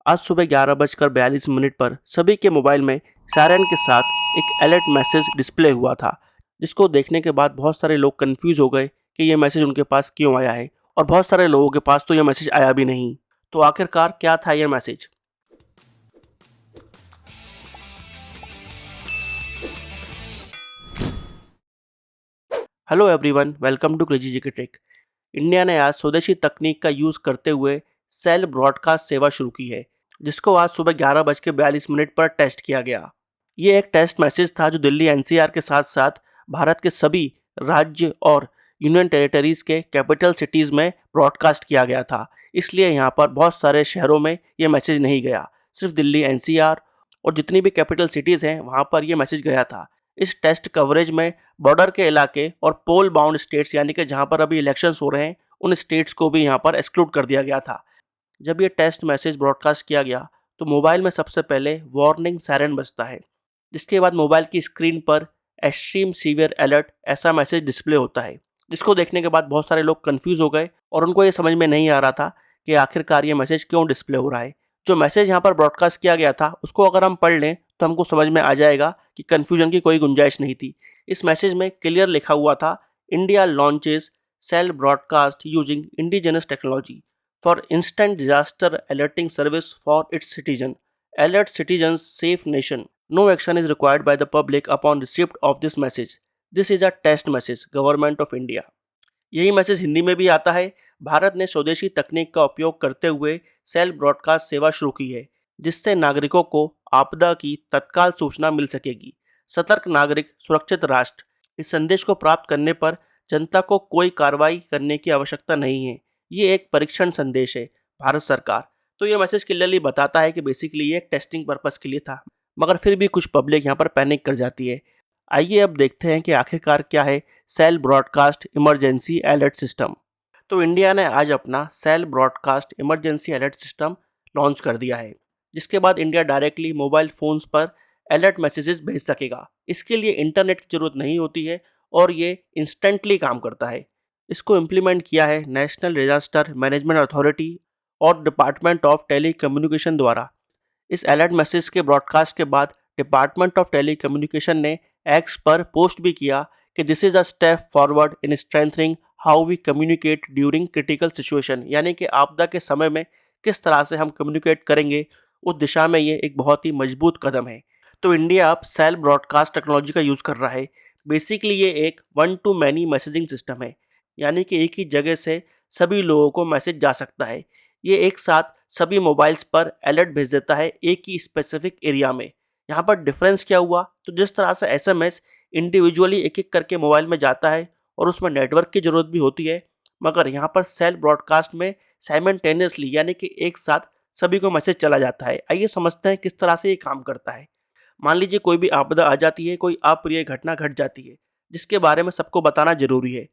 आज सुबह 11:42 पर सभी के मोबाइल में सायरन के साथ एक अलर्ट मैसेज डिस्प्ले हुआ था, जिसको देखने के बाद बहुत सारे लोग कंफ्यूज हो गए कि ये मैसेज उनके पास क्यों आया है और बहुत सारे लोगों के पास तो ये मैसेज आया भी नहीं। तो आखिरकार क्या था ये message? Hello everyone, welcome to crazy GK tech. India ने आज स्वदेशी तकनीक का यूज़ करते हुए सेल ब्रॉडकास्ट सेवा शुरू की है, जिसको आज सुबह 11:42 पर टेस्ट किया गया। ये एक टेस्ट मैसेज था जो दिल्ली एनसीआर के साथ साथ भारत के सभी राज्य और यूनियन टेरिटरीज के कैपिटल सिटीज़ में ब्रॉडकास्ट किया गया था। इसलिए यहाँ पर बहुत सारे शहरों में ये मैसेज नहीं गया, सिर्फ दिल्ली एनसीआर और जितनी भी कैपिटल सिटीज़ हैं वहाँ पर ये मैसेज गया था। इस टेस्ट कवरेज में बॉर्डर के इलाके और पोल बाउंड स्टेट्स यानी कि जहाँ पर अभी इलेक्शंस हो रहे हैं उन स्टेट्स को भी यहाँ पर एक्सक्लूड कर दिया गया था। जब ये टेस्ट मैसेज ब्रॉडकास्ट किया गया तो मोबाइल में सबसे पहले वार्निंग सायरन बजता है, जिसके बाद मोबाइल की स्क्रीन पर एक्सट्रीम सीवियर अलर्ट ऐसा मैसेज डिस्प्ले होता है, जिसको देखने के बाद बहुत सारे लोग कंफ्यूज हो गए और उनको ये समझ में नहीं आ रहा था कि आखिरकार ये मैसेज क्यों डिस्प्ले हो रहा है। जो मैसेज यहाँ पर ब्रॉडकास्ट किया गया था उसको अगर हम पढ़ लें तो हमको समझ में आ जाएगा कि कन्फ्यूजन की कोई गुंजाइश नहीं थी। इस मैसेज में क्लियर लिखा हुआ था, India launches cell broadcast using indigenous technology for instant disaster alerting service for its citizen, alert citizens safe nation. No action is required by the public upon receipt of this message. This is a test message. Government of India. यही message Hindi में भी आता है। भारत ने स्वदेशी तकनीक का उपयोग करते हुए सेल ब्रॉडकास्ट सेवा शुरू की है, जिससे नागरिकों को आपदा की तत्काल सूचना मिल सकेगी। सतर्क नागरिक सुरक्षित राष्ट्र। इस संदेश को प्राप्त करने पर जनता को कोई कार्रवाई करने की आवश्यकता नहीं है। ये एक परीक्षण संदेश है। भारत सरकार। तो ये मैसेज क्लियरली बताता है कि बेसिकली ये एक टेस्टिंग पर्पस के लिए था, मगर फिर भी कुछ पब्लिक यहाँ पर पैनिक कर जाती है। आइए अब देखते हैं कि आखिरकार क्या है cell broadcast emergency alert system. तो इंडिया ने आज अपना cell broadcast emergency alert system launch कर दिया है, जिसके बाद इंडिया डायरेक्टली मोबाइल फ़ोन्स पर अलर्ट मैसेजेस भेज सकेगा। इसके लिए इंटरनेट की ज़रूरत नहीं होती है और ये इंस्टेंटली काम करता है। इसको इम्प्लीमेंट किया है नेशनल डिजास्टर मैनेजमेंट अथॉरिटी और डिपार्टमेंट ऑफ टेली कम्युनिकेशन द्वारा। इस अलर्ट मैसेज के ब्रॉडकास्ट के बाद डिपार्टमेंट ऑफ टेली कम्युनिकेशन ने एक्स पर पोस्ट भी किया कि this is a step forward in strengthening how we communicate during critical situation, यानी कि आपदा के समय में किस तरह से हम कम्युनिकेट करेंगे, उस दिशा में ये एक बहुत ही मजबूत कदम है। तो इंडिया अब सेल ब्रॉडकास्ट टेक्नोलॉजी का यूज़ कर रहा है। बेसिकली ये एक one two many messaging system है, यानी कि एक ही जगह से सभी लोगों को मैसेज जा सकता है। ये एक साथ सभी मोबाइल्स पर अलर्ट भेज देता है एक ही स्पेसिफिक एरिया में। यहाँ पर डिफरेंस क्या हुआ, तो जिस तरह से एसएमएस इंडिविजुअली एक एक करके मोबाइल में जाता है और उसमें नेटवर्क की ज़रूरत भी होती है, मगर यहाँ पर सेल ब्रॉडकास्ट में साइमल्टेनियसली यानी कि एक साथ सभी को मैसेज चला जाता है। आइए समझते हैं किस तरह से ये काम करता है। मान लीजिए कोई भी आपदा आ जाती है, कोई अप्रिय घटना घट जाती है जिसके बारे में सबको बताना जरूरी है।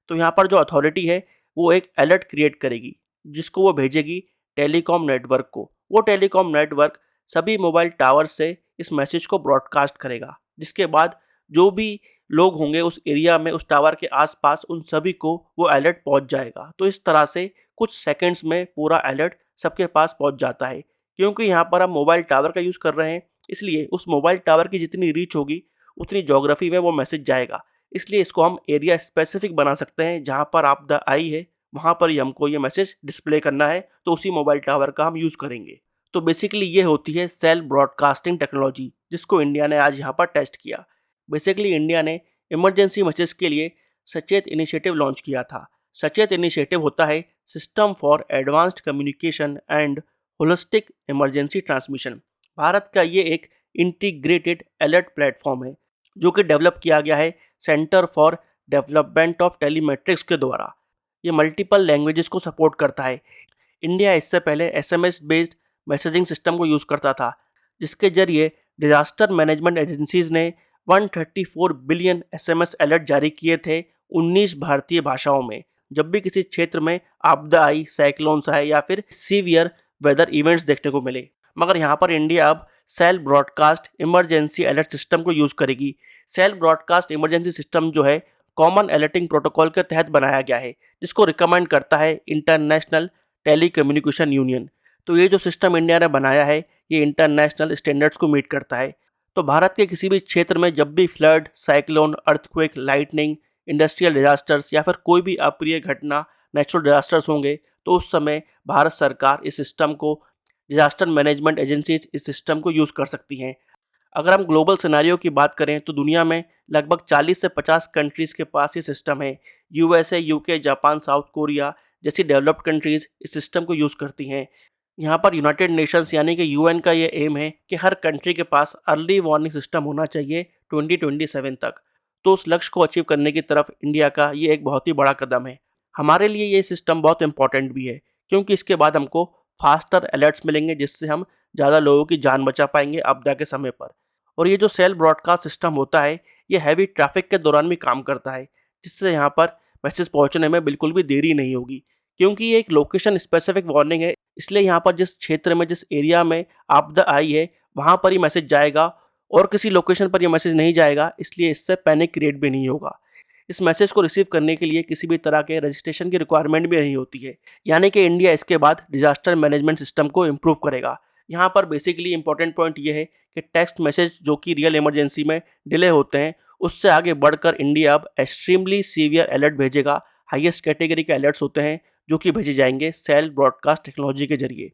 तो यहाँ पर जो अथॉरिटी है वो एक अलर्ट क्रिएट करेगी, जिसको वो भेजेगी टेलीकॉम नेटवर्क को। वो टेलीकॉम नेटवर्क सभी मोबाइल टावर से इस मैसेज को ब्रॉडकास्ट करेगा, जिसके बाद जो भी लोग होंगे उस एरिया में, उस टावर के आसपास, उन सभी को वो अलर्ट पहुंच जाएगा। तो इस तरह से कुछ सेकंड्स में पूरा अलर्ट सबके पास पहुंच जाता है। क्योंकि यहाँ पर हम मोबाइल टावर का यूज़ कर रहे हैं, इसलिए उस मोबाइल टावर की जितनी रीच होगी उतनी ज्योग्राफी में वो मैसेज जाएगा। इसलिए इसको हम एरिया स्पेसिफिक बना सकते हैं। जहाँ पर आपदा आई है वहाँ पर ही हमको ये मैसेज डिस्प्ले करना है, तो उसी मोबाइल टावर का हम यूज़ करेंगे। तो बेसिकली ये होती है सेल ब्रॉडकास्टिंग टेक्नोलॉजी, जिसको इंडिया ने आज यहाँ पर टेस्ट किया। बेसिकली इंडिया ने इमरजेंसी मैसेज के लिए सचेत इनिशिएटिव लॉन्च किया था। सचेत इनिशिएटिव होता है system for advanced communication and holistic emergency transmission. Bharat का ये एक इंटीग्रेटेड अलर्ट प्लेटफॉर्म है जो कि डेवलप किया गया है सेंटर फॉर डेवलपमेंट ऑफ टेलीमेट्रिक्स के द्वारा। ये मल्टीपल लैंग्वेजेस को सपोर्ट करता है। इंडिया इससे पहले एसएमएस बेस्ड मैसेजिंग सिस्टम को यूज़ करता था, जिसके जरिए डिजास्टर मैनेजमेंट एजेंसीज ने 134 बिलियन एसएमएस अलर्ट जारी किए थे 19 भारतीय भाषाओं में। जब भी किसी क्षेत्र में आपदा आई, साइक्लोन्स आए या फिर सीवियर वेदर इवेंट्स देखने को मिले। मगर यहाँ पर इंडिया अब cell broadcast emergency alert system को यूज़ करेगी। सेल ब्रॉडकास्ट इमरजेंसी सिस्टम जो है कॉमन अलर्टिंग प्रोटोकॉल के तहत बनाया गया है, जिसको रिकमेंड करता है इंटरनेशनल टेली कम्युनिकेशन यूनियन। तो ये जो सिस्टम इंडिया ने बनाया है, ये इंटरनेशनल स्टैंडर्ड्स को मीट करता है। तो भारत के किसी भी क्षेत्र में जब भी flood, cyclone, earthquake, lightning, industrial disasters या फिर कोई भी अप्रिय घटना, नेचुरल डिजास्टर्स होंगे, तो उस समय भारत सरकार इस सिस्टम को, डिजास्टर मैनेजमेंट एजेंसीज इस सिस्टम को यूज़ कर सकती हैं। अगर हम ग्लोबल सिनेरियो की बात करें तो दुनिया में लगभग 40 से 50 कंट्रीज़ के पास ये सिस्टम है। USA, UK, Japan, south Korea जैसी डेवलप्ड कंट्रीज़ इस सिस्टम को यूज़ करती हैं। यहाँ पर यूनाइटेड नेशंस यानी कि यूएन का ये एम है कि हर कंट्री के पास अर्ली वार्निंग सिस्टम होना चाहिए 2027 तक। तो उस लक्ष्य को अचीव करने की तरफ इंडिया का ये एक बहुत ही बड़ा कदम है। हमारे लिए ये सिस्टम बहुत इंपॉर्टेंट भी है, क्योंकि इसके बाद हमको फास्टर अलर्ट्स मिलेंगे, जिससे हम ज़्यादा लोगों की जान बचा पाएंगे आपदा के समय पर। और ये जो सेल ब्रॉडकास्ट सिस्टम होता है, ये हैवी ट्रैफिक के दौरान भी काम करता है, जिससे यहाँ पर मैसेज पहुँचने में बिल्कुल भी देरी नहीं होगी। क्योंकि ये एक लोकेशन स्पेसिफिक वार्निंग है, इसलिए यहाँ पर जिस क्षेत्र में, जिस एरिया में आपदा आई है, वहाँ पर ही मैसेज जाएगा और किसी लोकेशन पर ये मैसेज नहीं जाएगा, इसलिए इससे पैनिक क्रिएट भी नहीं होगा। इस मैसेज को रिसीव करने के लिए किसी भी तरह के रजिस्ट्रेशन की रिक्वायरमेंट भी नहीं होती है, यानी कि इंडिया इसके बाद डिजास्टर मैनेजमेंट सिस्टम को इम्प्रूव करेगा। यहाँ पर बेसिकली इंपॉर्टेंट पॉइंट ये है कि टेक्स्ट मैसेज जो कि रियल इमरजेंसी में डिले होते हैं, उससे आगे बढ़कर इंडिया अब एक्सट्रीमली सीवियर अलर्ट भेजेगा। हाईएस्ट कैटेगरी के अलर्ट्स होते हैं जो कि भेजे जाएंगे सेल ब्रॉडकास्ट टेक्नोलॉजी के जरिए।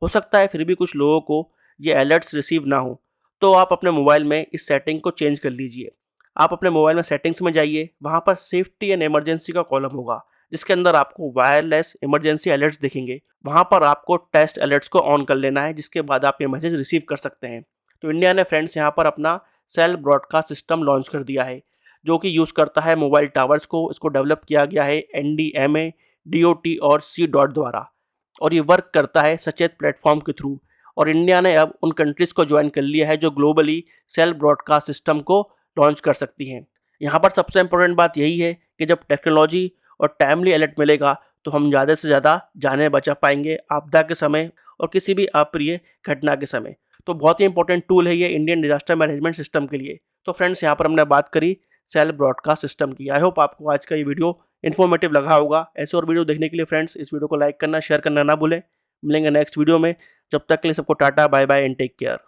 हो सकता है फिर भी कुछ लोगों को ये अलर्ट्स रिसीव ना हो, तो आप अपने मोबाइल में इस सेटिंग को चेंज कर लीजिए। आप अपने मोबाइल में सेटिंग्स में जाइए, वहाँ पर सेफ्टी एंड इमरजेंसी का कॉलम होगा, जिसके अंदर आपको वायरलेस इमरजेंसी अलर्ट्स दिखेंगे। वहाँ पर आपको टेस्ट अलर्ट्स को ऑन कर लेना है, जिसके बाद आप ये मैसेज रिसीव कर सकते हैं। तो इंडिया ने फ्रेंड्स यहाँ पर अपना सेल ब्रॉडकास्ट सिस्टम लॉन्च कर दिया है, जो कि यूज़ करता है मोबाइल टावर्स को। इसको डेवलप किया गया है NDMA, DOT और C-DOT द्वारा, और ये वर्क करता है सचेत प्लेटफॉर्म के थ्रू। और इंडिया ने अब उन कंट्रीज़ को ज्वाइन कर लिया है जो ग्लोबली सेल ब्रॉडकास्ट सिस्टम को लॉन्च कर सकती हैं। यहाँ पर सबसे इम्पोर्टेंट बात यही है कि जब टेक्नोलॉजी और टाइमली अलर्ट मिलेगा, तो हम ज़्यादा से ज़्यादा जानें बचा पाएंगे आपदा के समय और किसी भी अप्रिय घटना के समय। तो बहुत ही इंपॉर्टेंट टूल है ये इंडियन डिजास्टर मैनेजमेंट सिस्टम के लिए। तो फ्रेंड्स, यहाँ पर हमने बात करी सेल ब्रॉडकास्ट सिस्टम की। आई होप आपको आज का ये वीडियो इन्फॉर्मेटिव लगा होगा। ऐसे और वीडियो देखने के लिए फ्रेंड्स इस वीडियो को लाइक करना, शेयर करना ना भूलें। मिलेंगे नेक्स्ट वीडियो में। जब तक के लिए सबको tata, bye bye and take care.